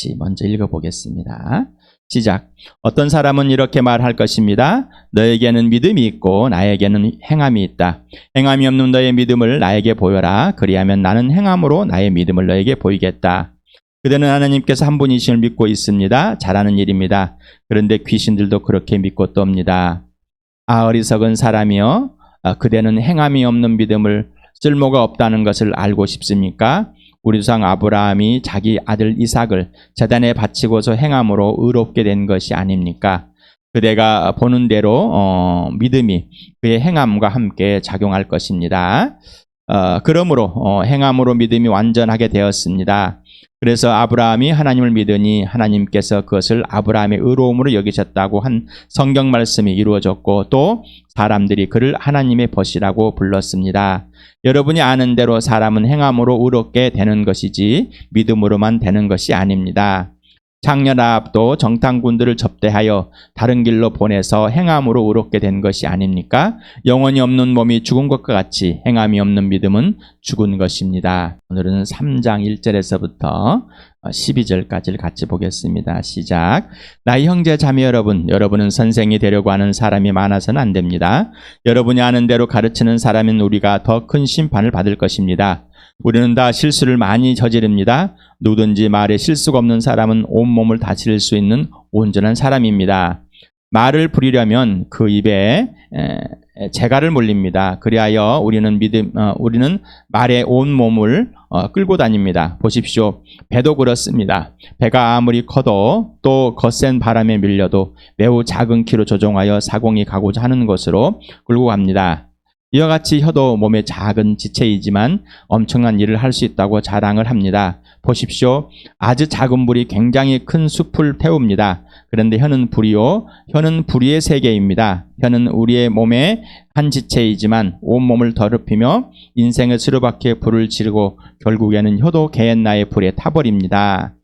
같이 먼저 읽어보겠습니다. 시작. 어떤 사람은 이렇게 말할 것입니다. 너에게는 믿음이 있고 나에게는 행함이 있다. 행함이 없는 너의 믿음을 나에게 보여라. 그리하면 나는 행함으로 나의 믿음을 너에게 보이겠다. 그대는 하나님께서 한 분이심을 믿고 있습니다. 잘하는 일입니다. 그런데 귀신들도 그렇게 믿고 떱니다. 어리석은 사람이여, 그대는 행함이 없는 믿음을 쓸모가 없다는 것을 알고 싶습니까? 우리 조상 아브라함이 자기 아들 이삭을 제단에 바치고서 행함으로 의롭게 된 것이 아닙니까? 그대가 보는 대로 믿음이 그의 행함과 함께 작용할 것입니다. 그러므로 행함으로 믿음이 완전하게 되었습니다. 그래서 아브라함이 하나님을 믿으니 하나님께서 그것을 아브라함의 의로움으로 여기셨다고 한 성경 말씀이 이루어졌고, 또 사람들이 그를 하나님의 벗이라고 불렀습니다. 여러분이 아는 대로 사람은 행함으로 의롭게 되는 것이지 믿음으로만 되는 것이 아닙니다. 창녀 라합도 정탐꾼들을 접대하여 다른 길로 보내서 행함으로 의롭게 된 것이 아닙니까? 영혼이 없는 몸이 죽은 것과 같이 행함이 없는 믿음은 죽은 것입니다. 오늘은 3장 1절에서부터 12절까지를 같이 보겠습니다. 시작. 나의 형제 자매 여러분, 여러분은 선생이 되려고 하는 사람이 많아서는 안 됩니다. 여러분이 아는 대로 가르치는 사람인 우리가 더 큰 심판을 받을 것입니다. 우리는 다 실수를 많이 저지릅니다. 누구든지 말에 실수가 없는 사람은 온몸을 다스릴 수 있는 온전한 사람입니다. 말을 부리려면 그 입에 재갈을 물립니다. 그리하여 우리는 말에 온몸을 끌고 다닙니다. 보십시오. 배도 그렇습니다. 배가 아무리 커도 또 거센 바람에 밀려도 매우 작은 키로 조종하여 사공이 가고자 하는 곳으로 끌고 갑니다. 이와 같이 혀도 몸의 작은 지체이지만 엄청난 일을 할 수 있다고 자랑을 합니다. 보십시오. 아주 작은 불이 굉장히 큰 숲을 태웁니다. 그런데 혀는 불의의 세계입니다. 혀는 우리의 몸의 한 지체이지만 온몸을 더럽히며 인생의 수레바퀴에 불을 지르고 결국에는 혀도 개엔나의 불에 타버립니다.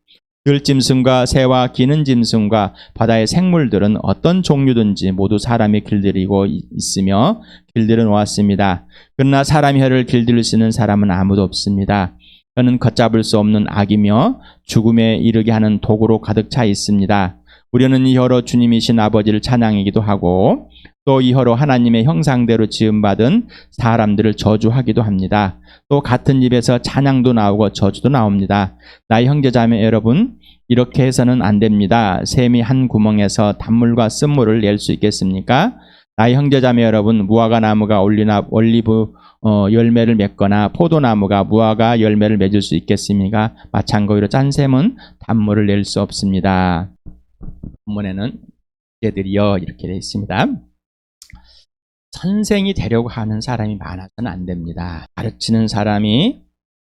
들짐승과 새와 기는 짐승과 바다의 생물들은 어떤 종류든지 모두 사람이 길들이고 있으며 길들여 놓았습니다. 그러나 사람의 혀를 길들일 수 있는 사람은 아무도 없습니다. 혀는 걷잡을 수 없는 악이며 죽음에 이르게 하는 도구로 가득 차 있습니다. 우리는 이 혀로 주님이신 아버지를 찬양하기도 하고, 또 이 혀로 하나님의 형상대로 지음받은 사람들을 저주하기도 합니다. 또 같은 입에서 찬양도 나오고 저주도 나옵니다. 나의 형제자매 여러분, 이렇게 해서는 안 됩니다. 샘이 한 구멍에서 단물과 쓴물을 낼 수 있겠습니까? 나의 형제자매 여러분, 무화과 나무가 올리브 열매를 맺거나 포도나무가 무화과 열매를 맺을 수 있겠습니까? 마찬가지로 짠 샘은 단물을 낼 수 없습니다. 본문에는 얘들이여 이렇게 되어 있습니다. 선생이 되려고 하는 사람이 많아서는 안 됩니다. 가르치는 사람이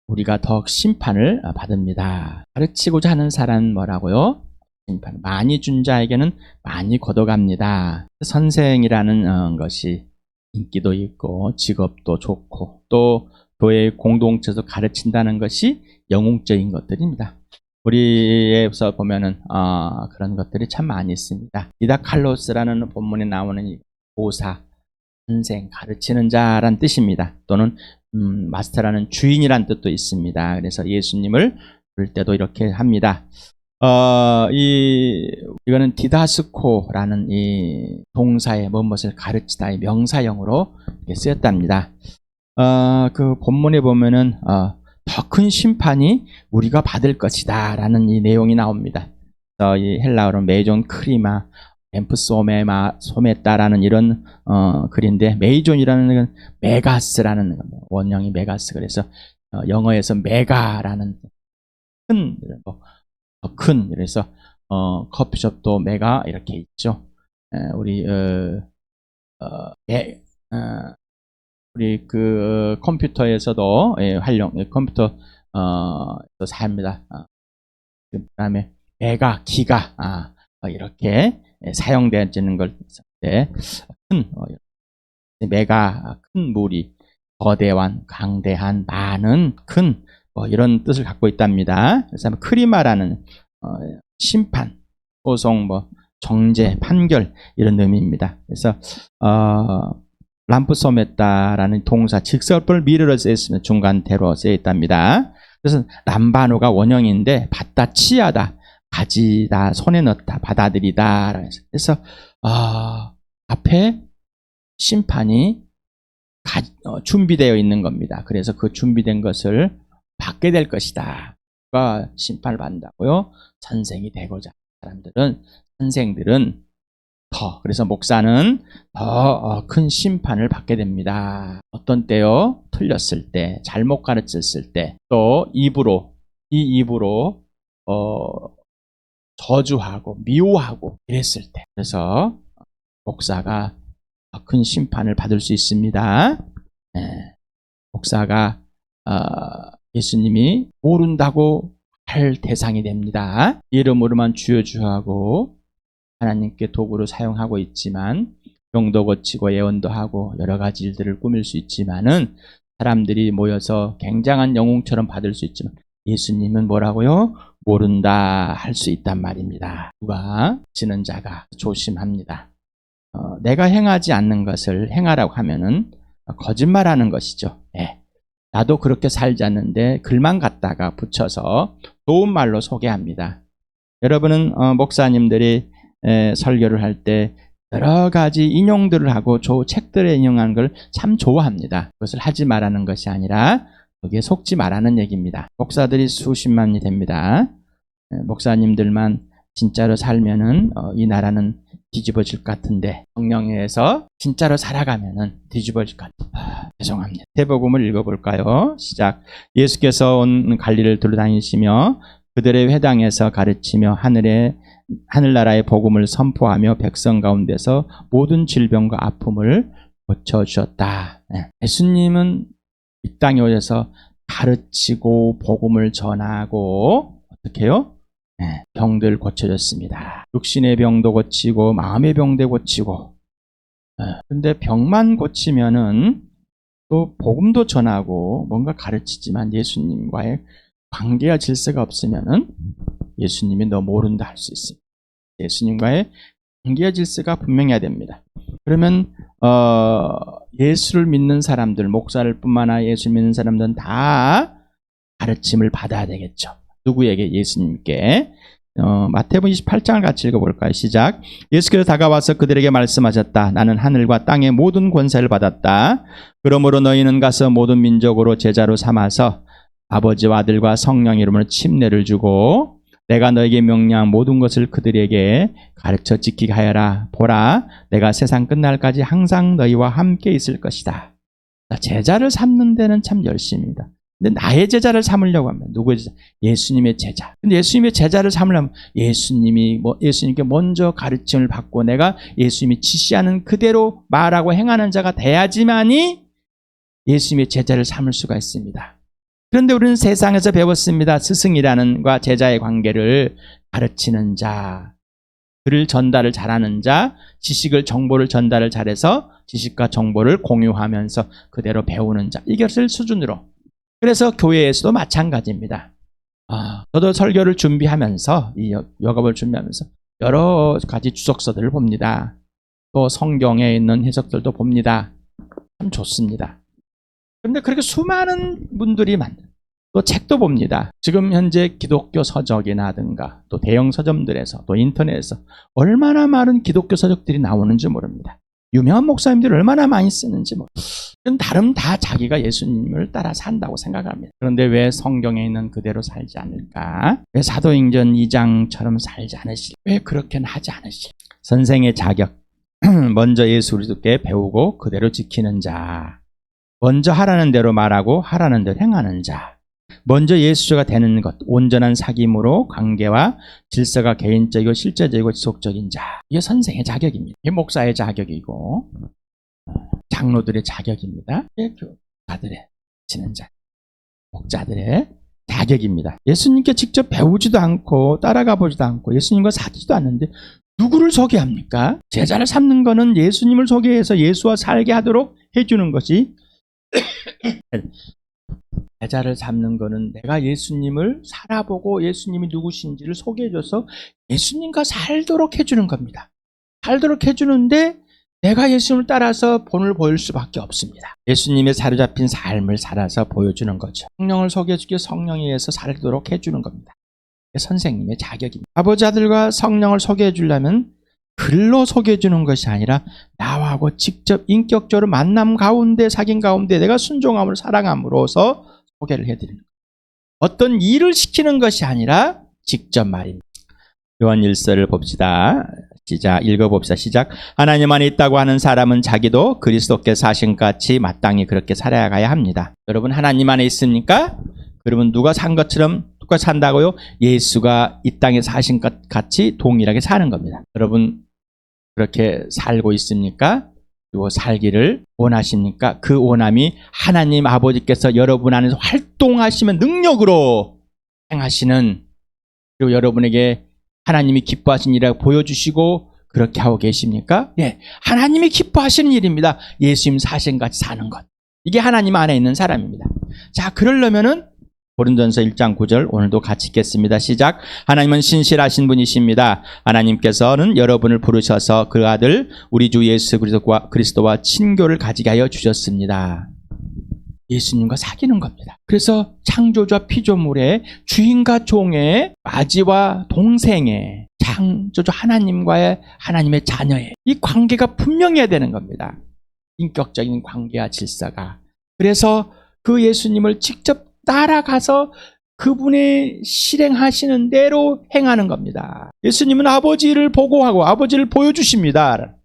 우리가 더 심판을 받습니다. 가르치고자 하는 사람은 뭐라고요? 심판. 많이 준 자에게는 많이 걷어갑니다. 선생이라는 것이 인기도 있고 직업도 좋고 또 교회 공동체에서 가르친다는 것이 영웅적인 것들입니다. 우리에서 보면은 그런 것들이 참 많이 있습니다. 디다칼로스라는 본문에 나오는 이 보사, 선생, 가르치는 자란 뜻입니다. 또는 마스터라는 주인이란 뜻도 있습니다. 그래서 예수님을 부를 때도 이렇게 합니다. 이거는 디다스코라는 이 동사의 무엇을 가르치다 의 명사형으로 이렇게 쓰였답니다. 그 본문에 보면은 더 큰 심판이 우리가 받을 것이다 라는 이 내용이 나옵니다. 이 헬라어로 메이존 크리마 소메따라는 이런 글인데, 메이존이라는 건 메가스라는 원형이 메가스. 그래서 영어에서 메가라는 더 큰, 그래서 커피숍도 메가 이렇게 있죠. 우리 그 컴퓨터에서도 컴퓨터 사입니다. 그다음에 메가, 기가 이렇게 사용되어지는 걸 큰 메가, 큰 무리, 거대한, 강대한, 많은, 큰 이런 뜻을 갖고 있답니다. 그래서 크리마라는 심판, 소송, 정죄, 판결 이런 의미입니다. 그래서 람프소메따라는 동사 직설법을 미르러 쓰였으면 중간대로 쓰여 있답니다. 그래서 람바노가 원형인데 받다, 취하다, 가지다, 손에 넣다, 받아들이다. 그래서 앞에 심판이 준비되어 있는 겁니다. 그래서 그 준비된 것을 받게 될 것이다. 가 심판을 받는다고요. 선생이 되고자 하는 선생들은 그래서 목사는 더 큰 심판을 받게 됩니다. 어떤 때요? 틀렸을 때, 잘못 가르쳤을 때, 또 이 입으로 저주하고 미워하고 이랬을 때, 그래서 목사가 더 큰 심판을 받을 수 있습니다. 목사가 예수님이 모른다고 할 대상이 됩니다. 이름으로만 주여주하고 하나님께 도구로 사용하고 있지만 병도 고치고 예언도 하고 여러 가지 일들을 꾸밀 수 있지만은 사람들이 모여서 굉장한 영웅처럼 받을 수 있지만 예수님은 뭐라고요? 모른다 할 수 있단 말입니다. 누가 지는 자가 조심합니다. 내가 행하지 않는 것을 행하라고 하면은 거짓말하는 것이죠. 나도 그렇게 살지 않는데 글만 갖다가 붙여서 좋은 말로 소개합니다. 여러분은 목사님들이 설교를 할 때 여러 가지 인용들을 하고 책들에 인용하는 걸 참 좋아합니다. 그것을 하지 말라는 것이 아니라 거기에 속지 말라는 얘기입니다. 목사들이 수십만이 됩니다. 목사님들만 진짜로 살면은 이 나라는 뒤집어질 것 같은데 성령에 의해서 진짜로 살아가면은 뒤집어질 것 같아요. 죄송합니다. 대복음을 읽어볼까요? 시작. 예수께서 온 갈릴리를 돌아다니시며 그들의 회당에서 가르치며 하늘나라의 복음을 선포하며 백성 가운데서 모든 질병과 아픔을 고쳐주셨다. 예수님은 이 땅에 오셔서 가르치고 복음을 전하고 어떻게 해요? 병들 고쳐줬습니다. 육신의 병도 고치고 마음의 병도 고치고. 근데 병만 고치면은 또 복음도 전하고 뭔가 가르치지만 예수님과의 관계와 질서가 없으면은 예수님이 너 모른다 할 수 있습니다. 예수님과의 관계와 질서가 분명해야 됩니다. 그러면 예수를 믿는 사람들, 목사를 뿐만 아니라 예수 믿는 사람들은 다 가르침을 받아야 되겠죠. 누구에게? 예수님께. 마태복음 28장을 같이 읽어볼까요? 시작. 예수께서 다가와서 그들에게 말씀하셨다. 나는 하늘과 땅의 모든 권세를 받았다. 그러므로 너희는 가서 모든 민족으로 제자로 삼아서 아버지와 아들과 성령 이름으로 침례를 주고 내가 너에게 명령한 모든 것을 그들에게 가르쳐 지키게 하여라. 보라, 내가 세상 끝날까지 항상 너희와 함께 있을 것이다. 제자를 삼는 데는 참 열심입니다. 근데 나의 제자를 삼으려고 하면 누구의 제자? 예수님의 제자. 근데 예수님의 제자를 삼으려면 예수님께 먼저 가르침을 받고 내가 예수님이 지시하는 그대로 말하고 행하는 자가 돼야지만이 예수님의 제자를 삼을 수가 있습니다. 그런데 우리는 세상에서 배웠습니다. 스승이라는 과 제자의 관계를 가르치는 자, 글을 전달을 잘하는 자, 정보를 전달을 잘해서 지식과 정보를 공유하면서 그대로 배우는 자, 이것을 수준으로. 그래서 교회에서도 마찬가지입니다. 저도 설교를 준비하면서 이 여갑을 준비하면서 여러 가지 주석서들을 봅니다. 또 성경에 있는 해석들도 봅니다. 참 좋습니다. 그런데 그렇게 수많은 분들이 또 책도 봅니다. 지금 현재 기독교 서적이라든가 또 대형 서점들에서 또 인터넷에서 얼마나 많은 기독교 서적들이 나오는지 모릅니다. 유명한 목사님들이 얼마나 많이 쓰는지 모릅니다. 나름 다 자기가 예수님을 따라 산다고 생각합니다. 그런데 왜 성경에 있는 그대로 살지 않을까? 왜 사도행전 2장처럼 살지 않으실까? 왜 그렇게는 하지 않으실까? 선생의 자격. 먼저 예수 그리스도께 배우고 그대로 지키는 자. 먼저 하라는 대로 말하고 하라는 대로 행하는 자. 먼저 예수가 되는 것, 온전한 사귐으로 관계와 질서가 개인적이고 실제적이고 지속적인 자. 이게 선생의 자격입니다. 이게 목사의 자격이고 장로들의 자격입니다. 이게 교사들의 지는 자, 목자들의 자격입니다. 예수님께 직접 배우지도 않고 따라가 보지도 않고 예수님과 사귀지도 않는데 누구를 소개합니까? 제자를 삼는 것은 예수님을 소개해서 예수와 살게 하도록 해주는 것이 제자를 삼는 것은 내가 예수님을 살아보고 예수님이 누구신지를 소개해줘서 예수님과 살도록 해주는 겁니다. 살도록 해주는데 내가 예수님을 따라서 본을 보일 수밖에 없습니다. 예수님의 사로잡힌 삶을 살아서 보여주는 거죠. 성령을 소개해주기 성령에 의해서 살도록 해주는 겁니다. 선생님의 자격입니다. 아버지, 아들과 성령을 소개해 주려면 글로 소개해 주는 것이 아니라 나하고 직접 인격적으로 만남 가운데, 사귄 가운데 내가 순종함을 사랑함으로써 소개를 해드리는 거예요. 어떤 일을 시키는 것이 아니라 직접 말입니다. 요한 1서를 봅시다. 읽어봅시다. 시작. 하나님 안에 있다고 하는 사람은 자기도 그리스도께 사신 같이 마땅히 그렇게 살아가야 합니다. 여러분, 하나님 안에 있습니까? 그러면 누가 산 것처럼 똑같이 산다고요? 예수가 이 땅에 사신 것 같이 동일하게 사는 겁니다. 여러분, 그렇게 살고 있습니까? 그리고 살기를 원하십니까? 그 원함이 하나님 아버지께서 여러분 안에서 활동하시면 능력으로 행하시는, 그리고 여러분에게 하나님이 기뻐하시는 일이라고 보여주시고 그렇게 하고 계십니까? 예, 하나님이 기뻐하시는 일입니다. 예수님 사신같이 사는 것. 이게 하나님 안에 있는 사람입니다. 자, 그러려면은 고린도전서 1장 9절 오늘도 같이 읽겠습니다. 시작. 하나님은 신실하신 분이십니다. 하나님께서는 여러분을 부르셔서 그 아들 우리 주 예수 그리스도와 친교를 가지게 하여 주셨습니다. 예수님과 사귀는 겁니다. 그래서 창조주와 피조물의 주인과 종의 아지와 동생의 창조주 하나님과의 하나님의 자녀의 이 관계가 분명해야 되는 겁니다. 인격적인 관계와 질서가. 그래서 그 예수님을 직접 따라가서 그분의 실행하시는 대로 행하는 겁니다. 예수님은 아버지를 보고하고 아버지를 보여주십니다.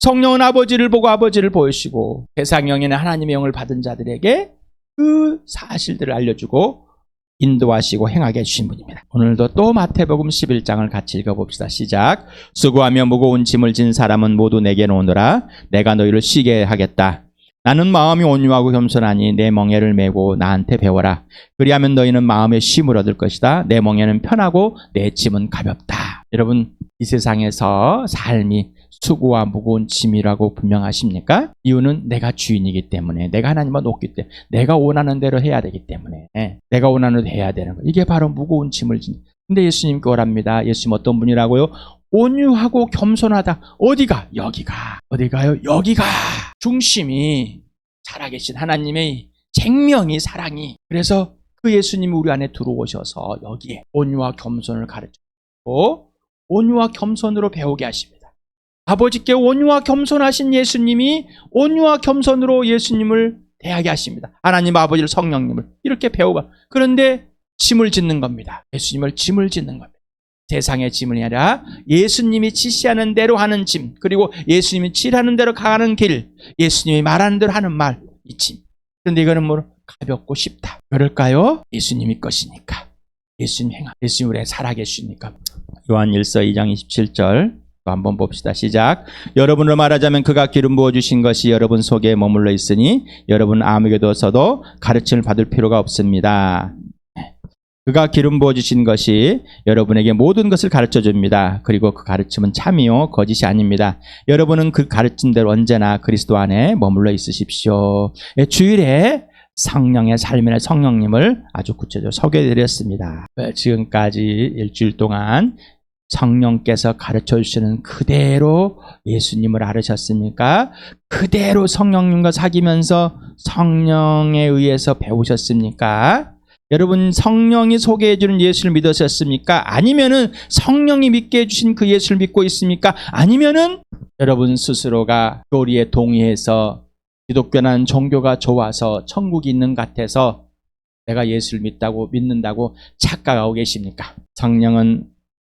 성령은 아버지를 보고 아버지를 보여주시고 세상 영에는 하나님의 영을 받은 자들에게 그 사실들을 알려주고 인도하시고 행하게 해주신 분입니다. 오늘도 또 마태복음 11장을 같이 읽어봅시다. 시작. 수고하며 무거운 짐을 진 사람은 모두 내게로 오너라. 내가 너희를 쉬게 하겠다. 나는 마음이 온유하고 겸손하니 내 멍에를 메고 나한테 배워라. 그리하면 너희는 마음의 쉼을 얻을 것이다. 내 멍에는 편하고 내 짐은 가볍다. 여러분, 이 세상에서 삶이 수고와 무거운 짐이라고 분명하십니까? 이유는 내가 주인이기 때문에, 내가 하나님과 높기 때문에, 내가 원하는 대로 해야 되기 때문에, 내가 원하는 대로 해야 되는 거예요. 이게 바로 무거운 짐을 진. 근데 예수님께 오랍니다. 예수님 어떤 분이라고요? 온유하고 겸손하다. 어디가? 여기가. 어디가요? 여기가. 중심이 살아계신 하나님의 생명이, 사랑이. 그래서 그 예수님이 우리 안에 들어오셔서 여기에 온유와 겸손을 가르치고 온유와 겸손으로 배우게 하십니다. 아버지께 온유와 겸손하신 예수님이 온유와 겸손으로 예수님을 대하게 하십니다. 하나님 아버지를, 성령님을 이렇게 배우고, 그런데 짐을 짓는 겁니다. 예수님을 짐을 짓는 겁니다. 세상의 짐이 아니라 예수님이 지시하는 대로 하는 짐, 그리고 예수님이 칠하는 대로 가는 길, 예수님이 말하는 대로 하는 말, 이 짐. 그런데 이거는 뭐 가볍고 쉽다. 그럴까요? 예수님이 것이니까. 예수님 행하, 예수님 우리 살아계시니까. 요한 1서 2장 27절 한번 봅시다. 시작. 여러분으로 말하자면 그가 기름 부어주신 것이 여러분 속에 머물러 있으니 여러분 아무에게도 서도 가르침을 받을 필요가 없습니다. 그가 기름 부어주신 것이 여러분에게 모든 것을 가르쳐 줍니다. 그리고 그 가르침은 참이요 거짓이 아닙니다. 여러분은 그 가르침대로 언제나 그리스도 안에 머물러 있으십시오. 주일에 성령의 삶이나 성령님을 아주 구체적으로 소개해드렸습니다. 지금까지 일주일 동안 성령께서 가르쳐 주시는 그대로 예수님을 알으셨습니까? 그대로 성령님과 사귀면서 성령에 의해서 배우셨습니까? 여러분, 성령이 소개해 주는 예수를 믿으셨습니까? 아니면은 성령이 믿게 해주신 그 예수를 믿고 있습니까? 아니면은 여러분 스스로가 교리에 동의해서 기독교라는 종교가 좋아서 천국이 있는 것 같아서 내가 예수를 믿는다고 착각하고 계십니까? 성령은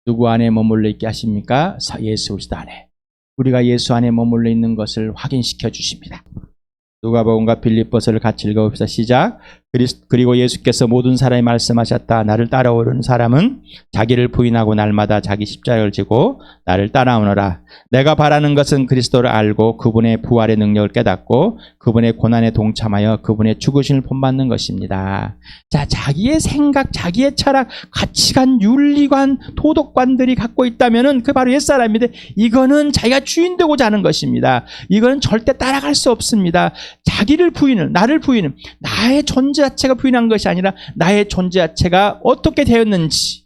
누구 안에 머물러 있게 하십니까? 예수 그리스도 안에. 우리가 예수 안에 머물러 있는 것을 확인시켜 주십니다. 누가복음과 빌립보서를 같이 읽어봅시다. 시작. 그리고 예수께서 모든 사람이 말씀하셨다. 나를 따라오는 사람은 자기를 부인하고 날마다 자기 십자가를 지고 나를 따라오너라. 내가 바라는 것은 그리스도를 알고 그분의 부활의 능력을 깨닫고 그분의 고난에 동참하여 그분의 죽으심을 본받는 것입니다. 자, 자기의 생각, 자기의 철학, 가치관, 윤리관, 도덕관들이 갖고 있다면은 그 바로 옛사람인데, 이거는 자기가 주인 되고자 하는 것입니다. 이거는 절대 따라갈 수 없습니다. 자기를 부인은, 나를 부인은, 나의 존재 자체가 부인한 것이 아니라 나의 존재 자체가 어떻게 되었는지,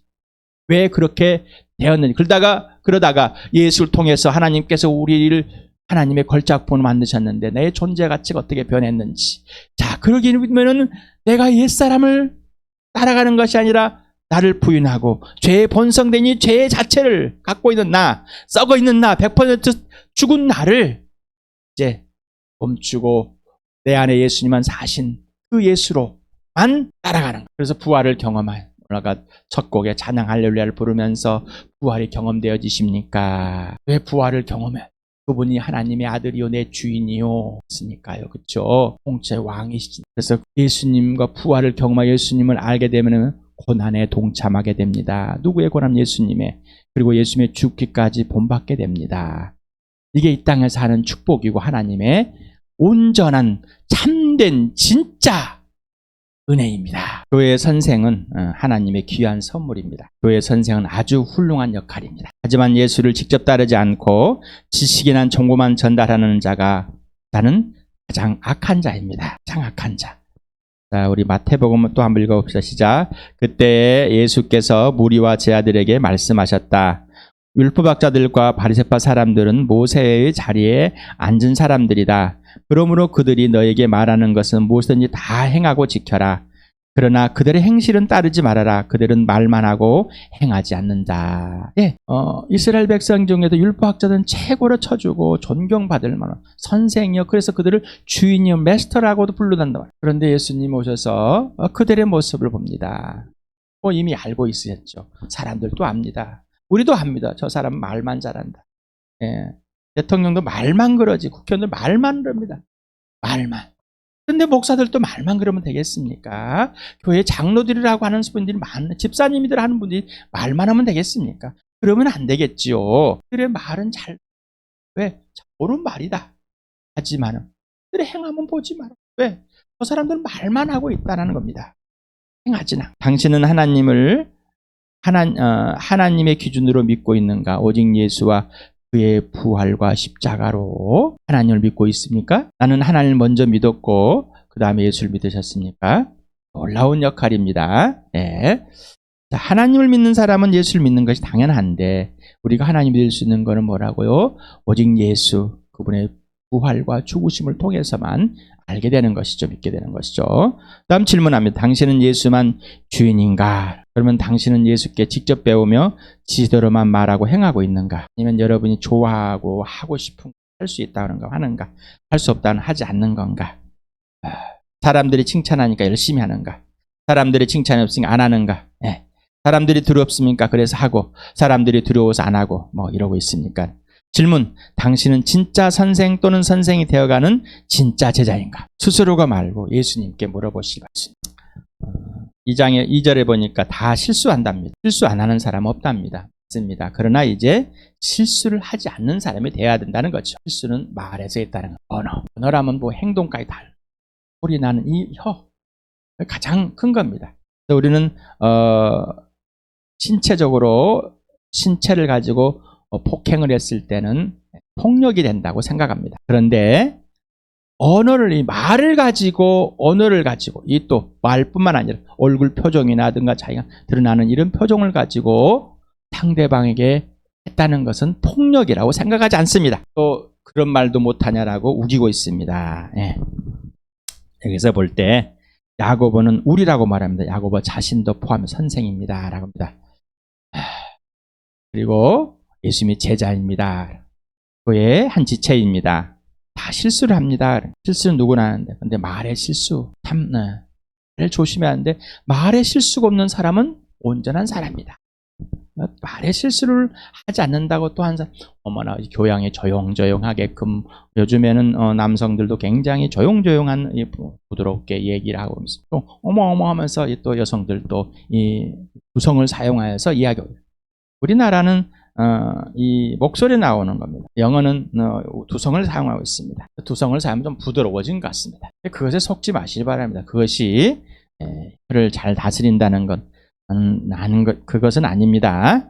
왜 그렇게 되었는지. 그러다가 예수를 통해서 하나님께서 우리를 하나님의 걸작품으로 만드셨는데 내 존재 가치가 어떻게 변했는지. 자, 그러기 위해서는 내가 옛사람을 따라가는 것이 아니라 나를 부인하고 죄의 본성된 이 죄의 자체를 갖고 있는 나, 썩어 있는 나, 100% 죽은 나를 이제 멈추고 내 안에 예수님만 사신 그 예수로만 따라가는 거예요. 그래서 부활을 경험한 오늘가 첫 곡에 찬양 할렐루야를 부르면서 부활이 경험되어지십니까? 왜 부활을 경험해? 그분이 하나님의 아들이요 내 주인이요 했으니까요. 그렇죠? 홍치의 왕이시지. 그래서 예수님과 부활을 경험하여 예수님을 알게 되면 고난에 동참하게 됩니다. 누구의 고난? 예수님의. 그리고 예수님의 죽기까지 본받게 됩니다. 이게 이 땅에서 하는 축복이고 하나님의 온전한 참된 진짜 은혜입니다. 교회의 선생은 하나님의 귀한 선물입니다. 교회의 선생은 아주 훌륭한 역할입니다. 하지만 예수를 직접 따르지 않고 지식이나 정보만 전달하는 자가 나는 가장 악한 자입니다. 가장 악한 자. 자, 우리 마태복음 또 한번 읽어봅시다. 시작. 그때 예수께서 무리와 제자들에게 말씀하셨다. 율법학자들과 바리새파 사람들은 모세의 자리에 앉은 사람들이다. 그러므로 그들이 너에게 말하는 것은 무엇이든지 다 행하고 지켜라. 그러나 그들의 행실은 따르지 말아라. 그들은 말만 하고 행하지 않는다. 예, 이스라엘 백성 중에도 율법학자들은 최고로 쳐주고 존경받을 만한 선생이요. 그래서 그들을 주인이요, 메스터라고도 부르단다. 그런데 예수님 오셔서 그들의 모습을 봅니다. 이미 알고 있으셨죠. 사람들도 압니다. 우리도 합니다. 저 사람 말만 잘한다. 예. 대통령도 말만 그러지, 국회의원들 말만 그럽니다. 말만. 근데 목사들도 말만 그러면 되겠습니까? 교회 장로들이라고 하는 분들이 집사님들 하는 분들이 말만 하면 되겠습니까? 그러면 안 되겠지요. 그들의 말은 왜? 옳은 말이다. 하지만은 그들의 행하면 보지 마라. 왜? 저 사람들은 말만 하고 있다는 겁니다. 행하지나. 당신은 하나님의 기준으로 믿고 있는가? 오직 예수와 그의 부활과 십자가로 하나님을 믿고 있습니까? 나는 하나님을 먼저 믿었고 그 다음에 예수를 믿으셨습니까? 놀라운 역할입니다. 네. 자, 하나님을 믿는 사람은 예수를 믿는 것이 당연한데 우리가 하나님 믿을 수 있는 것은 뭐라고요? 오직 예수, 그분의 부활과 죽으심을 통해서만 알게 되는 것이죠. 믿게 되는 것이죠. 다음 질문합니다. 당신은 예수만 주인인가? 그러면 당신은 예수께 직접 배우며 지도로만 말하고 행하고 있는가? 아니면 여러분이 좋아하고 하고 싶은 할 수 있다는 거 하는가? 할 수 없다는 하지 않는 건가? 사람들이 칭찬하니까 열심히 하는가? 사람들이 칭찬이 없으니까 안 하는가? 네. 사람들이 두렵습니까? 그래서 하고 사람들이 두려워서 안 하고 이러고 있습니까? 질문, 당신은 진짜 선생 또는 선생이 되어가는 진짜 제자인가? 스스로가 말고 예수님께 물어보시기 바랍니다. 2절에 보니까 다 실수한답니다. 실수 안 하는 사람 없답니다. 맞습니다. 그러나 이제 실수를 하지 않는 사람이 되어야 된다는 거죠. 실수는 말에서 있다는 거. 언어라면 행동까지 다. 소리 나는 이 혀, 가장 큰 겁니다. 그래서 우리는 신체를 가지고 폭행을 했을 때는 폭력이 된다고 생각합니다. 그런데 말을 가지고 이 또 말뿐만 아니라 얼굴 표정이나든가 자기가 드러나는 이런 표정을 가지고 상대방에게 했다는 것은 폭력이라고 생각하지 않습니다. 또 그런 말도 못하냐라고 우기고 있습니다. 예. 여기서 볼 때 야고보는 우리라고 말합니다. 야고보 자신도 포함해 선생입니다. 라고 합니다. 그리고 예수님이 제자입니다. 그의 한 지체입니다. 다 실수를 합니다. 실수는 누구나 하는데, 근데 말의 실수, 말을 조심해야 하는데, 말의 실수가 없는 사람은 온전한 사람입니다. 말의 실수를 하지 않는다고 또 한 사람, 어머나, 교양이 조용조용하게끔, 요즘에는 남성들도 굉장히 조용조용한, 부드럽게 얘기를 하고 있습니다. 또, 어머 하면서 또 여성들도 이 두성을 사용하여서 이야기해요. 우리나라는 이 목소리 나오는 겁니다. 영어는 두성을 사용하고 있습니다. 두성을 사용하면 좀 부드러워진 것 같습니다. 그것에 속지 마시기 바랍니다. 그것이 혀를 잘 다스린다는 그것은 아닙니다.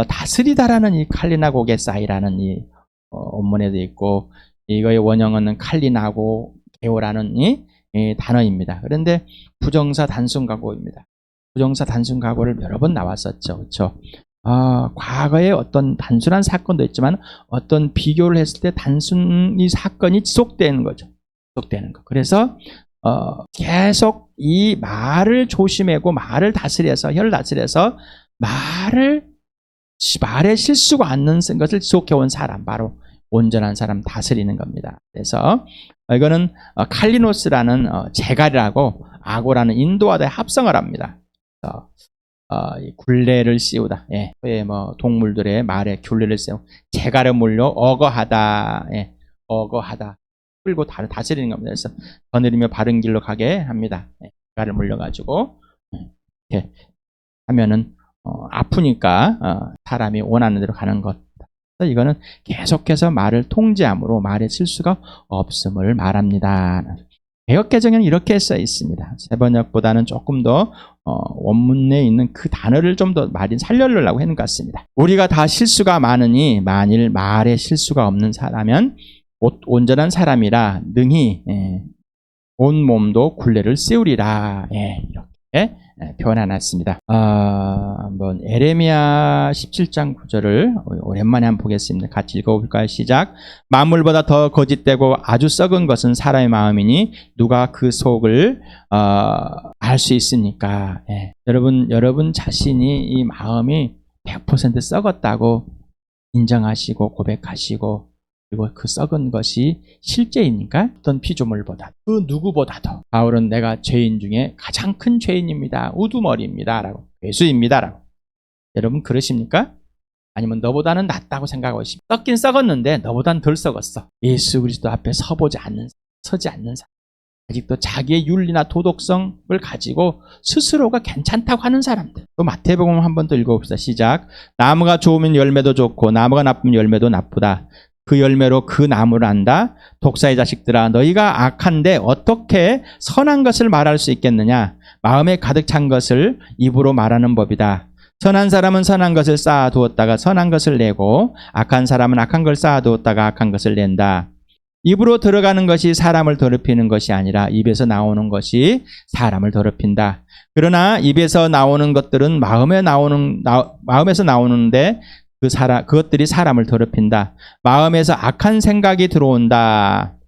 다스리다라는 이 칼리나고게 싸이라는 이 원문에도 있고, 이거의 원형어는 칼리나고 게오라는 이 단어입니다. 그런데 부정사 단순가고입니다. 부정사 단순가고를 여러 번 나왔었죠. 그렇죠? 과거에 어떤 단순한 사건도 있지만 어떤 비교를 했을 때 단순히 사건이 지속되는 거죠. 지속되는 거. 그래서 계속 이 말을 조심하고 말을 다스려서 혀를 다스려서 말에 실수가 않는 것을 지속해온 사람, 바로 온전한 사람 다스리는 겁니다. 그래서 이거는 칼리노스라는 제갈이라고 아고라는 인도와의 합성을 합니다. 이 굴레를 씌우다. 예, 동물들의 말에 굴레를 씌우고 제갈을 물려 어거하다. 예, 어거하다. 끌고 다스리는 겁니다. 그래서 거느리며 바른 길로 가게 합니다. 예, 제갈을 물려가지고 이렇게 하면은 아프니까 사람이 원하는 대로 가는 것. 이거는 계속해서 말을 통제함으로 말에 실수가 없음을 말합니다. 개역개정에는 이렇게 써 있습니다. 세번역보다는 조금 더 원문에 있는 그 단어를 좀 더 많이 살려려고 하는 것 같습니다. 우리가 다 실수가 많으니 만일 말에 실수가 없는 사람은 온전한 사람이라 능히 온 몸도 굴레를 씌우리라. 이렇게 표현해놨습니다. 한번 에레미야 17장 9절을 오랜만에 한번 보겠습니다. 같이 읽어볼까요? 시작. 만물보다 더 거짓되고 아주 썩은 것은 사람의 마음이니 누가 그 속을 알 수 있습니까? 여러분 자신이 이 마음이 100% 썩었다고 인정하시고 고백하시고 그리고 그 썩은 것이 실제입니까? 어떤 피조물보다 그 누구보다도 바울은 내가 죄인 중에 가장 큰 죄인입니다. 우두머리입니다. 라고 괴수입니다. 라고. 여러분 그러십니까? 아니면 너보다는 낫다고 생각하고 있습니다. 썩긴 썩었는데 너보다는 덜 썩었어. 예수 그리스도 앞에 서지 않는 사람. 아직도 자기의 윤리나 도덕성을 가지고 스스로가 괜찮다고 하는 사람들. 또 마태복음 한 번 더 읽어봅시다. 시작. 나무가 좋으면 열매도 좋고 나무가 나쁘면 열매도 나쁘다. 그 열매로 그 나무를 안다. 독사의 자식들아 너희가 악한데 어떻게 선한 것을 말할 수 있겠느냐. 마음에 가득 찬 것을 입으로 말하는 법이다. 선한 사람은 선한 것을 쌓아두었다가 선한 것을 내고 악한 사람은 악한 걸 쌓아두었다가 악한 것을 낸다. 입으로 들어가는 것이 사람을 더럽히는 것이 아니라 입에서 나오는 것이 사람을 더럽힌다. 그러나 입에서 나오는 것들은 마음에서 나오는데 그것들이 사람을 더럽힌다. 마음에서 악한 생각이 들어온다.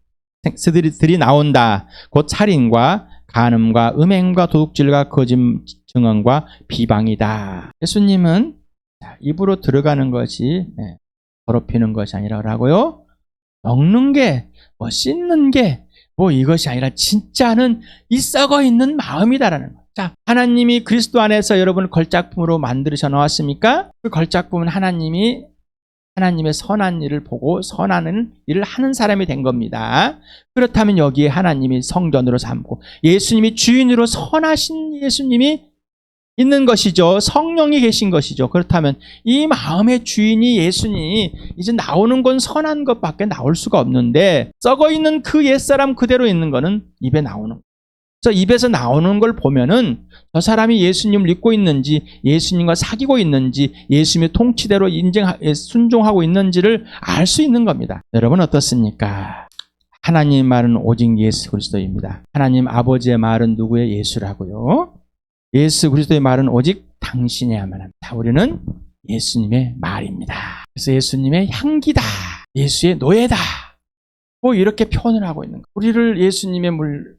들이 나온다. 곧 살인과 간음과 음행과 도둑질과 거짓 증언과 비방이다. 예수님은 입으로 들어가는 것이 더럽히는 것이 아니라고요. 먹는 게, 씻는 게, 이것이 아니라 진짜는 이 썩어 있는 마음이다라는 거. 자, 하나님이 그리스도 안에서 여러분을 걸작품으로 만들으셔 놓았습니까? 그 걸작품은 하나님의 선한 일을 보고 선한 일을 하는 사람이 된 겁니다. 그렇다면 여기에 하나님이 성전으로 삼고 예수님이 주인으로 선하신 예수님이 있는 것이죠. 성령이 계신 것이죠. 그렇다면 이 마음의 주인이 예수님이 이제 나오는 건 선한 것밖에 나올 수가 없는데 썩어 있는 그 옛사람 그대로 있는 거는 입에 나오는 거예요. 그래서 입에서 나오는 걸 보면은 저 사람이 예수님을 믿고 있는지 예수님과 사귀고 있는지 예수님의 통치대로 순종하고 있는지를 알 수 있는 겁니다. 여러분 어떻습니까? 하나님의 말은 오직 예수 그리스도입니다. 하나님 아버지의 말은 누구의? 예수라고요. 예수 그리스도의 말은 오직 당신이야만 합니다. 우리는 예수님의 말입니다. 그래서 예수님의 향기다. 예수의 노예다. 이렇게 표현을 하고 있는 거예요. 우리를 예수님의 물로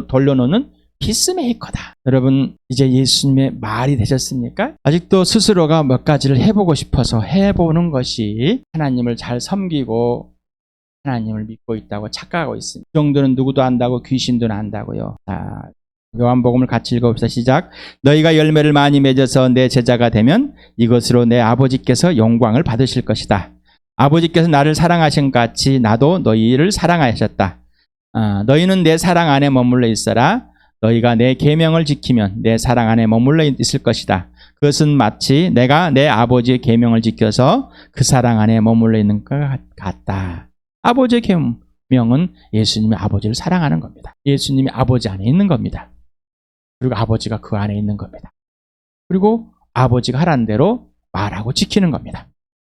돌려놓는 피스메이커다. 여러분 이제 예수님의 말이 되셨습니까? 아직도 스스로가 몇 가지를 해보고 싶어서 해보는 것이 하나님을 잘 섬기고 하나님을 믿고 있다고 착각하고 있습니다. 그 정도는 누구도 안다고 귀신도 안다고요. 요한복음을 같이 읽어봅시다. 시작. 너희가 열매를 많이 맺어서 내 제자가 되면 이것으로 내 아버지께서 영광을 받으실 것이다. 아버지께서 나를 사랑하신 것 같이 나도 너희를 사랑하셨다. 너희는 내 사랑 안에 머물러 있어라. 너희가 내 계명을 지키면 내 사랑 안에 머물러 있을 것이다. 그것은 마치 내가 내 아버지의 계명을 지켜서 그 사랑 안에 머물러 있는 것 같다. 아버지의 계명은 예수님이 아버지를 사랑하는 겁니다. 예수님이 아버지 안에 있는 겁니다. 그리고 아버지가 그 안에 있는 겁니다. 그리고 아버지가 하라는 대로 말하고 지키는 겁니다.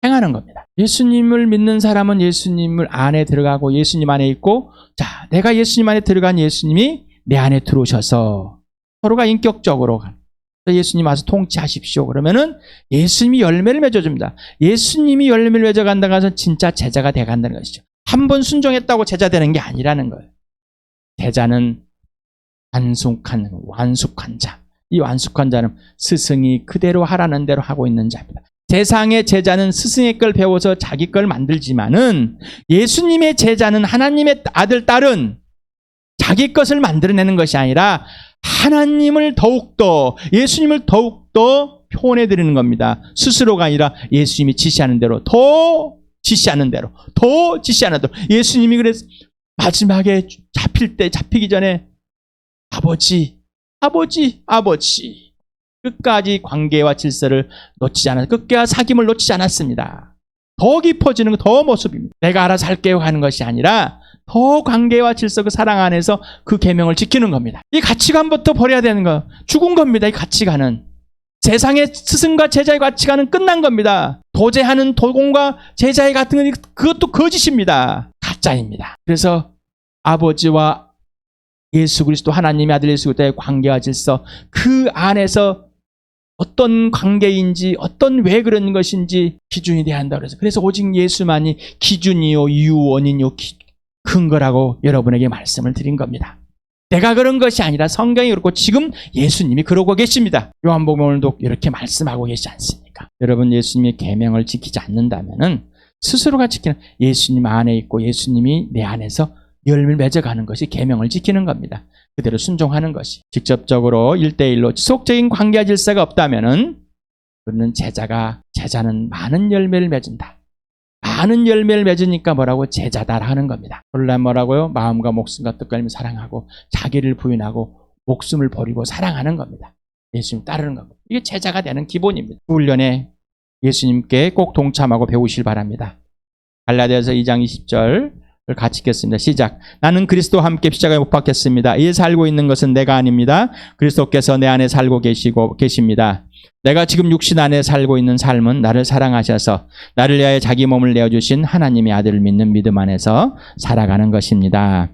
행하는 겁니다. 예수님을 믿는 사람은 예수님을 안에 들어가고 예수님 안에 있고, 자, 내가 예수님 안에 들어간 예수님이 내 안에 들어오셔서 서로가 인격적으로 예수님 와서 통치하십시오. 그러면은 예수님이 열매를 맺어줍니다. 예수님이 열매를 맺어간다고 해서 진짜 제자가 돼간다는 것이죠. 한 번 순종했다고 제자 되는 게 아니라는 거예요. 제자는 완숙한 자. 이 완숙한 자는 스승이 그대로 하라는 대로 하고 있는 자입니다. 세상의 제자는 스승의 걸 배워서 자기 걸 만들지만은 예수님의 제자는 하나님의 아들, 딸은 자기 것을 만들어내는 것이 아니라 하나님을 더욱더, 예수님을 더욱더 표현해 드리는 겁니다. 스스로가 아니라 예수님이 지시하는 대로, 더 지시하는 대로. 예수님이 그래서 마지막에 잡히기 전에 아버지. 끝까지 관계와 질서를 놓치지 않았, 끝과 사귐을 놓치지 않았습니다. 더 깊어지는 더 모습입니다. 내가 알아서 할게요 하는 것이 아니라 더 관계와 질서, 그 사랑 안에서 그 계명을 지키는 겁니다. 이 가치관부터 버려야 되는 거. 죽은 겁니다. 이 가치관은. 세상의 스승과 제자의 가치관은 끝난 겁니다. 도제하는 도공과 제자의 같은 건 그것도 거짓입니다. 가짜입니다. 그래서 아버지와 예수 그리스도, 하나님의 아들 예수 그리스도의 관계와 질서, 그 안에서 어떤 관계인지, 왜 그런 것인지 기준이 돼야 한다고 그래서. 그래서 오직 예수만이 기준이요, 이유, 원인이요, 근거라고 여러분에게 말씀을 드린 겁니다. 내가 그런 것이 아니라 성경이 그렇고 지금 예수님이 그러고 계십니다. 요한복음 오늘도 이렇게 말씀하고 계시지 않습니까? 여러분, 예수님의 계명을 지키지 않는다면은 스스로가 지키는, 예수님 안에 있고 예수님이 내 안에서 열매를 맺어가는 것이 계명을 지키는 겁니다. 그대로 순종하는 것이. 직접적으로 1대1로 지속적인 관계와 질서가 없다면은 그는 제자는 많은 열매를 맺은다. 많은 열매를 맺으니까 뭐라고? 제자다라 하는 겁니다. 원래 뭐라고요? 마음과 목숨과 뜻과 힘을 사랑하고 자기를 부인하고 목숨을 버리고 사랑하는 겁니다. 예수님 따르는 겁니다. 이게 제자가 되는 기본입니다. 훈련에 예수님께 꼭 동참하고 배우실 바랍니다. 갈라디아서 2장 20절 같이 읽겠습니다. 시작. 나는 그리스도와 함께 십자가에 못 박혔습니다. 이에 살고 있는 것은 내가 아닙니다. 그리스도께서 내 안에 살고 계십니다. 내가 지금 육신 안에 살고 있는 삶은 나를 사랑하셔서 나를 위하여 자기 몸을 내어주신 하나님의 아들을 믿는 믿음 안에서 살아가는 것입니다.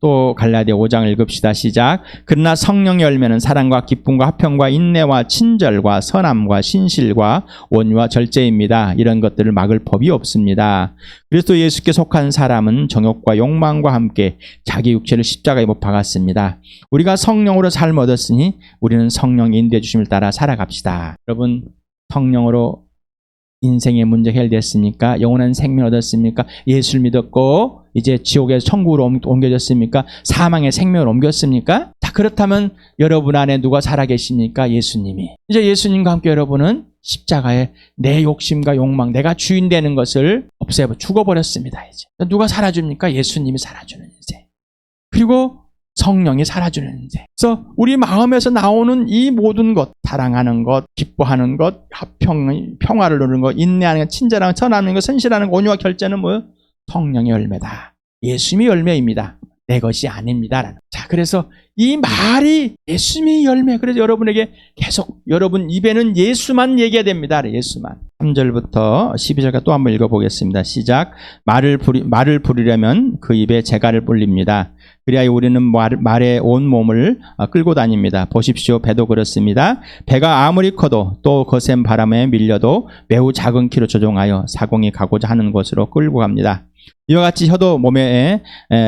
또 갈라디아 5장 읽읍시다. 시작. 그러나 성령의 열매는 사랑과 기쁨과 화평과 인내와 친절과 선함과 신실과 온유와 절제입니다. 이런 것들을 막을 법이 없습니다. 그리스도 예수께 속한 사람은 정욕과 욕망과 함께 자기 육체를 십자가에 못 박았습니다. 우리가 성령으로 삶을 얻었으니 우리는 성령의 인도해 주심을 따라 살아갑시다. 여러분, 성령으로 인생의 문제 해결됐습니까? 영원한 생명 얻었습니까? 예수를 믿었고 이제 지옥에서 천국으로 옮겨졌습니까? 사망의 생명을 옮겼습니까? 자, 그렇다면 여러분 안에 누가 살아계십니까? 예수님이. 이제 예수님과 함께 여러분은 십자가에 내 욕심과 욕망, 내가 주인 되는 것을 죽어버렸습니다. 이제 누가 살아줍니까? 예수님이 살아주는 인생. 그리고 성령이 살아주는 인생. 그래서 우리 마음에서 나오는 이 모든 것, 사랑하는 것, 기뻐하는 것, 평화를 누리는 것, 인내하는 것, 친절하는 것, 선하는 것, 선실하는 것, 온유와 결제는 뭐예요? 성령의 열매다. 예수님의 열매입니다. 내 것이 아닙니다. 자, 그래서 이 말이 예수님의 열매. 그래서 여러분에게 계속 여러분 입에는 예수만 얘기해야 됩니다. 예수만. 3절부터 12절까지 또 한번 읽어보겠습니다. 시작. 말을 부리려면 그 입에 재갈을 불립니다. 그리하여 우리는 말에 온 몸을 끌고 다닙니다. 보십시오. 배도 그렇습니다. 배가 아무리 커도 또 거센 바람에 밀려도 매우 작은 키로 조종하여 사공이 가고자 하는 곳으로 끌고 갑니다. 이와 같이 혀도 몸의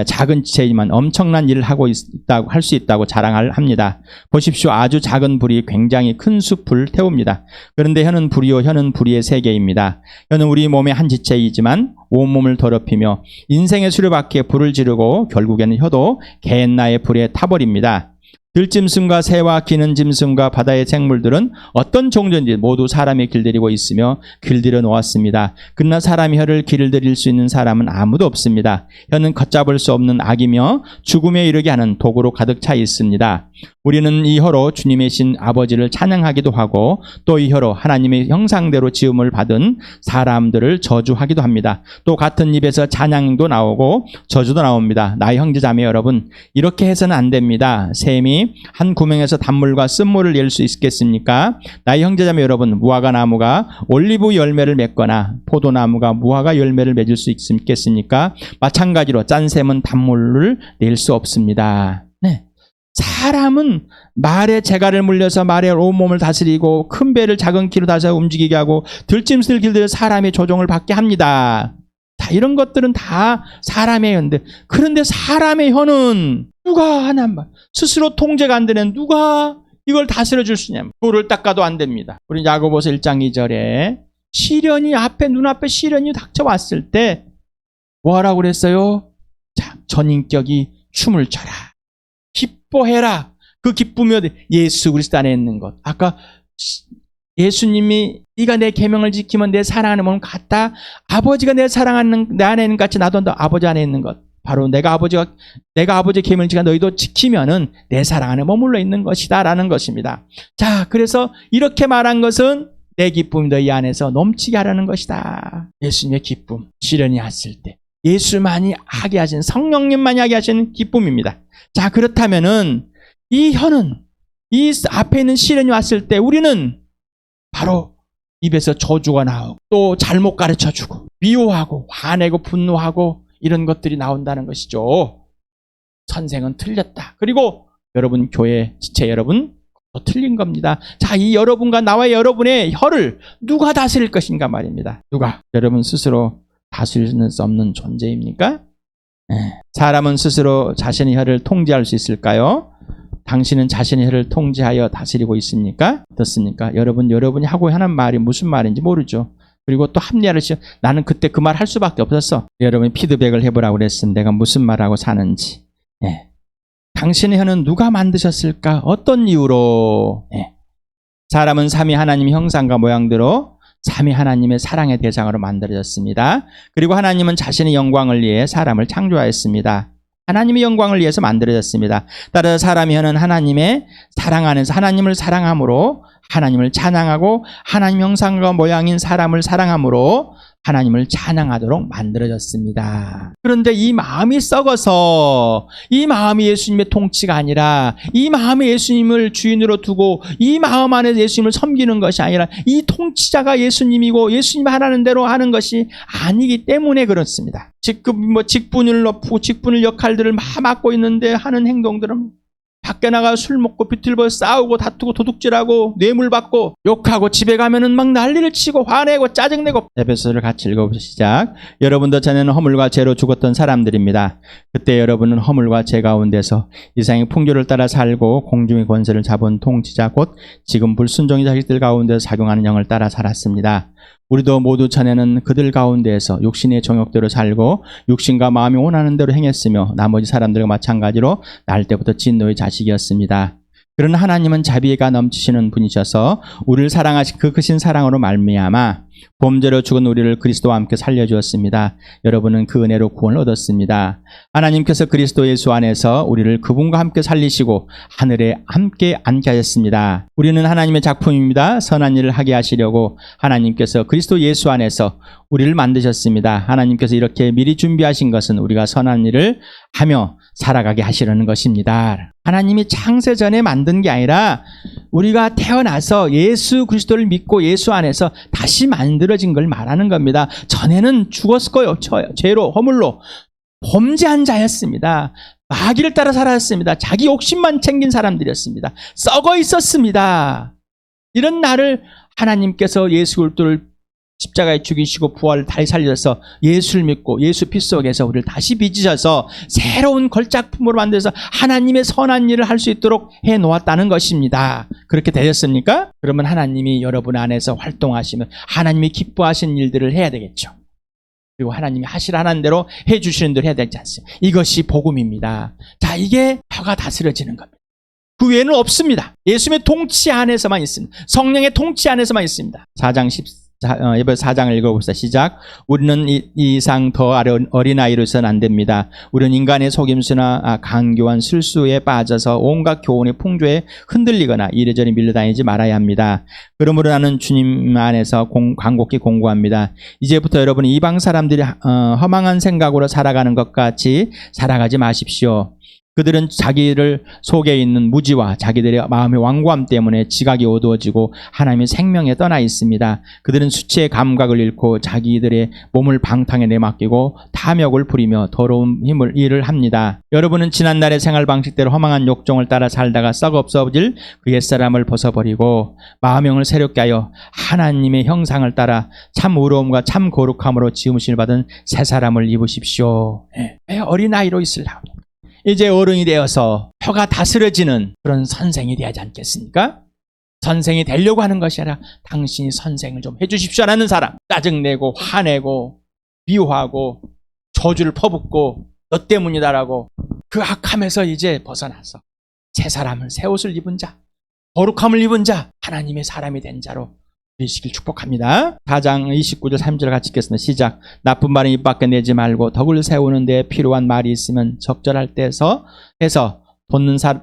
작은 지체이지만 엄청난 일을 하고 있다고 할 수 있다고 자랑합니다. 보십시오. 아주 작은 불이 굉장히 큰 숲을 태웁니다. 그런데 혀는 불의의 세계입니다. 혀는 우리 몸의 한 지체이지만 온몸을 더럽히며 인생의 수레바퀴에 불을 지르고 결국에는 혀도 개나의 불에 타버립니다. 들짐승과 새와 기는 짐승과 바다의 생물들은 어떤 종류인지 모두 사람이 길들이고 있으며 길들여 놓았습니다. 그러나 사람이 혀를 길들일 수 있는 사람은 아무도 없습니다. 혀는 걷잡을 수 없는 악이며 죽음에 이르게 하는 도구로 가득 차 있습니다. 우리는 이 혀로 주님의 신 아버지를 찬양하기도 하고 또 이 혀로 하나님의 형상대로 지음을 받은 사람들을 저주하기도 합니다. 또 같은 입에서 찬양도 나오고 저주도 나옵니다. 나의 형제자매 여러분, 이렇게 해서는 안 됩니다. 샘이 한 구멍에서 단물과 쓴물을 낼 수 있겠습니까? 나의 형제자매 여러분, 무화과 나무가 올리브 열매를 맺거나 포도나무가 무화과 열매를 맺을 수 있겠습니까? 마찬가지로 짠 샘은 단물을 낼 수 없습니다. 네. 사람은 말에 재갈을 물려서 말에 온몸을 다스리고 큰 배를 작은 키로 다져 움직이게 하고 들짐승을 길들여 사람의 조종을 받게 합니다. 자, 이런 것들은 다 사람의 혀인데, 그런데 사람의 혀는 누가 하나 스스로 통제가 안 되는 누가 이걸 다스려 줄 수 있냐? 돌을 닦아도 안 됩니다. 우리 야고보서 1장 2절에 시련이 눈앞에 시련이 닥쳐왔을 때 뭐하라고 그랬어요? 자, 전인격이 춤을 춰라. 기뻐해라. 그 기쁨이 어디? 예수 그리스도 안에 있는 것. 아까 예수님이 네가 내 계명을 지키면 내 사랑하는 몸 같다. 아버지가 내 사랑하는 내 안에 있는 것 같이 나도 아버지 안에 있는 것. 바로 내가 아버지의 계명을 지켜 너희도 지키면은 내 사랑 안에 머물러 있는 것이다라는 것입니다. 자, 그래서 이렇게 말한 것은 내 기쁨이 너희 안에서 넘치게 하라는 것이다. 예수님의 기쁨, 시련이 왔을 때 예수만이 하게 하신, 성령님만이 하게 하시는 기쁨입니다. 자, 그렇다면은 이 혀는 이 앞에 있는 시련이 왔을 때 우리는 바로 입에서 저주가 나오고 또 잘못 가르쳐주고 미워하고 화내고 분노하고 이런 것들이 나온다는 것이죠. 선생은 틀렸다. 그리고 여러분 교회 지체 여러분 또 틀린 겁니다. 자, 이 여러분과 나와 여러분의 혀를 누가 다스릴 것인가 말입니다. 누가? 여러분 스스로 다스릴 수 없는 존재입니까? 사람은 스스로 자신의 혀를 통제할 수 있을까요? 당신은 자신의 혀를 통제하여 다스리고 있습니까? 어떻습니까? 여러분이 하고 하는 말이 무슨 말인지 모르죠. 그리고 또 합리화를 나는 그때 그 말 할 수밖에 없었어. 여러분이 피드백을 해보라고 그랬으면 내가 무슨 말하고 사는지. 당신의 혀는 누가 만드셨을까? 어떤 이유로? 사람은 삼위 하나님의 형상과 모양대로 삼위 하나님의 사랑의 대상으로 만들어졌습니다. 그리고 하나님은 자신의 영광을 위해 사람을 창조하였습니다. 하나님의 영광을 위해서 만들어졌습니다. 따라서 사람의 혀는 하나님의 사랑 안에서 하나님을 사랑함으로 하나님을 찬양하고 하나님 형상과 모양인 사람을 사랑함으로 하나님을 찬양하도록 만들어졌습니다. 그런데 이 마음이 썩어서 이 마음이 예수님의 통치가 아니라 이 마음이 예수님을 주인으로 두고 이 마음 안에서 예수님을 섬기는 것이 아니라 이 통치자가 예수님이고 예수님 하라는 대로 하는 것이 아니기 때문에 그렇습니다. 직분을 높고 직분을 역할들을 맡고 있는데 하는 행동들은 밖에 나가 술 먹고 비틀고 싸우고 다투고 도둑질하고 뇌물 받고 욕하고 집에 가면은 막 난리를 치고 화내고 짜증내고. 에베소서를 같이 읽어보시죠. 시작. 여러분도 전에는 허물과 죄로 죽었던 사람들입니다. 그때 여러분은 허물과 죄 가운데서 이상의 풍조를 따라 살고 공중의 권세를 잡은 통치자 곧 지금 불순종의 자식들 가운데서 작용하는 영을 따라 살았습니다. 우리도 모두 전에는 그들 가운데에서 육신의 정욕대로 살고 육신과 마음이 원하는 대로 행했으며 나머지 사람들과 마찬가지로 날 때부터 진노의 자식이었습니다. 그러나 하나님은 자비가 넘치시는 분이셔서 우리를 사랑하신 그 크신 사랑으로 말미암아 범죄로 죽은 우리를 그리스도와 함께 살려주었습니다. 여러분은 그 은혜로 구원을 얻었습니다. 하나님께서 그리스도 예수 안에서 우리를 그분과 함께 살리시고 하늘에 함께 앉게 하셨습니다. 우리는 하나님의 작품입니다. 선한 일을 하게 하시려고 하나님께서 그리스도 예수 안에서 우리를 만드셨습니다. 하나님께서 이렇게 미리 준비하신 것은 우리가 선한 일을 하며 살아가게 하시려는 것입니다. 하나님이 창세 전에 만든 게 아니라 우리가 태어나서 예수 그리스도를 믿고 예수 안에서 다시 만들어진 걸 말하는 겁니다. 전에는 죽었을 거예요. 죄로 허물로 범죄한 자였습니다. 마귀를 따라 살았습니다. 자기 욕심만 챙긴 사람들이었습니다. 썩어 있었습니다. 이런 나를 하나님께서 예수 그리스도를 십자가에 죽이시고 부활을 다시 살려서 예수를 믿고 예수 피 속에서 우리를 다시 빚으셔서 새로운 걸작품으로 만들어서 하나님의 선한 일을 할 수 있도록 해놓았다는 것입니다. 그렇게 되셨습니까? 그러면 하나님이 여러분 안에서 활동하시면 하나님이 기뻐하시는 일들을 해야 되겠죠. 그리고 하나님이 하시라는 대로 해주시는 대로 해야 되지 않습니까? 이것이 복음입니다. 자, 이게 혀가 다스려지는 겁니다. 그 외에는 없습니다. 예수님의 통치 안에서만 있습니다. 성령의 통치 안에서만 있습니다. 4장 4장을 읽어봅시다. 시작. 우리는 이 이상 더 어린아이로 있어서는 안 됩니다. 우리는 인간의 속임수나 강교한 술수에 빠져서 온갖 교훈의 풍조에 흔들리거나 이래저래 밀려다니지 말아야 합니다. 그러므로 나는 주님 안에서 간곡히 공고합니다. 이제부터 여러분이 이방 사람들이 허망한 생각으로 살아가는 것 같이 살아가지 마십시오. 그들은 자기들 속에 있는 무지와 자기들의 마음의 완고함 때문에 지각이 어두워지고 하나님의 생명에 떠나 있습니다. 그들은 수치의 감각을 잃고 자기들의 몸을 방탕에 내맡기고 탐욕을 부리며 더러운 일을 합니다. 여러분은 지난날의 생활 방식대로 허망한 욕정을 따라 살다가 썩 없어질 그 옛사람을 벗어버리고 마음형을 새롭게 하여 하나님의 형상을 따라 참 의로움과 참 거룩함으로 지음을 받은 새 사람을 입으십시오. 왜 어린아이로 있으려고 이제 어른이 되어서 혀가 다스려지는 그런 선생이 되지 않겠습니까? 선생이 되려고 하는 것이 아니라 당신이 선생을 좀 해주십시오라는 사람, 짜증내고 화내고 미워하고 저주를 퍼붓고 너 때문이다라고 그 악함에서 이제 벗어나서 새 사람을, 새 옷을 입은 자, 거룩함을 입은 자, 하나님의 사람이 된 자로 되시길 축복합니다. 4장 29절 3절 같이 읽겠습니다. 시작. 나쁜 말은 입 밖에 내지 말고 덕을 세우는 데 필요한 말이 있으면 적절할 때서 해서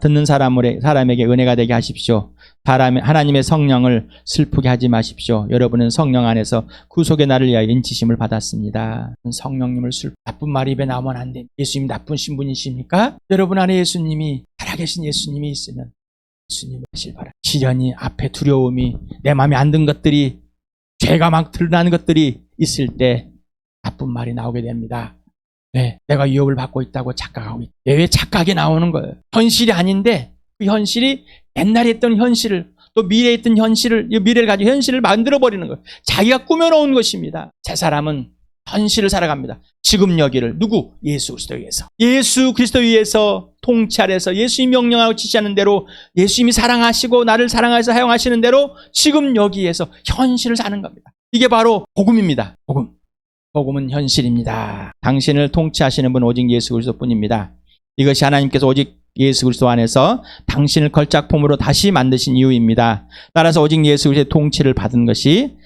듣는 사람에게 은혜가 되게 하십시오. 하나님의 성령을 슬프게 하지 마십시오. 여러분은 성령 안에서 구속의 날을 위하여 인치심을 받았습니다. 성령님을 나쁜 말이 입에 나오면 안 됩니다. 예수님 나쁜 신분이십니까? 여러분 안에 예수님이, 살아계신 예수님이 있으면 예수님 하실 바라. 시련이, 앞에 두려움이, 내 마음에 안 든 것들이, 죄가 막 드러나는 것들이 있을 때 나쁜 말이 나오게 됩니다. 네, 내가 위협을 받고 있다고 착각하고 있다. 왜 착각이 나오는 거예요? 현실이 아닌데 그 현실이 옛날에 있던 현실을, 또 미래에 있던 현실을, 미래를 가지고 현실을 만들어버리는 거예요. 자기가 꾸며놓은 것입니다. 새 사람은 현실을 살아갑니다. 지금 여기를 누구? 예수 그리스도 위해서. 예수 그리스도 위해서 통찰해서 예수님이 명령하고 지시하는 대로 예수님이 사랑하시고 나를 사랑하셔서 사용하시는 대로 지금 여기에서 현실을 사는 겁니다. 이게 바로 복음입니다. 복음. 복음은 현실입니다. 당신을 통치하시는 분 오직 예수 그리스도뿐입니다. 이것이 하나님께서 오직 예수 그리스도 안에서 당신을 걸작품으로 다시 만드신 이유입니다. 따라서 오직 예수 그리스도의 통치를 받은 것이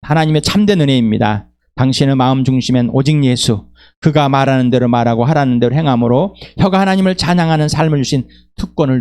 하나님의 참된 은혜입니다. 당신의 마음 중심엔 오직 예수, 그가 말하는 대로 말하고 하라는 대로 행함으로 혀가 하나님을 찬양하는 삶을 주신 특권을